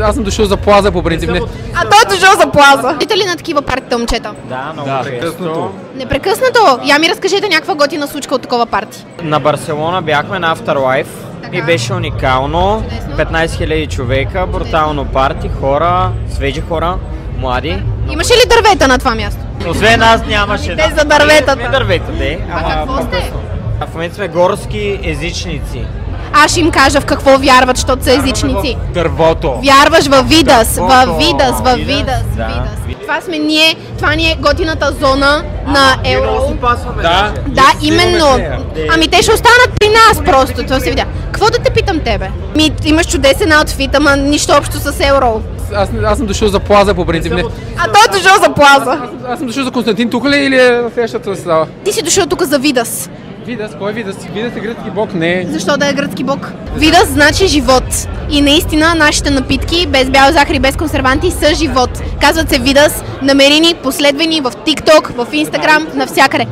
Аз съм дошъл за Плаза по принцип. А той е дошъл за Плаза. Ходите ли на такива партита, момчета? Да, много непрекъснато. Непрекъснато? Я ми разкажете някаква готина случка от такова парти. На Барселона бяхме на Afterlife и беше уникално. 15 000 човека, брутално парти, хора, свежи хора, млади. Имаше ли дървета на това място? Освен аз нямаше. Те за дърветата. Не дървета, де. Какво сте? В момента сме горски езичници. Аз ще им кажа в какво вярват, защото са езичници. Дървото. Вярваш във Видас, във Видас, във Видас, Видас, да. Видас. Това сме ние, това ни е готината зона на Евро. Да. Да, именно. Ами те ще останат при нас просто, това се видя. Какво да те питам тебе? Имаш чудесен аутфит, ама нищо общо с Евро. Аз съм дошъл за Плаза по принцип. А той е дошъл за Плаза. Аз съм дошъл за Константин тук ли или е в следващата зала? Ти си дошъл тук за Видас. Видас? Кой е Видас? Видас е гръцки бог, не. Защо да е гръцки бог? Видас значи живот. И наистина нашите напитки, без бял захар и без консерванти, са живот. Казват се Видас, намери ни, последвай ни в TikTok, в Instagram, навсякъде.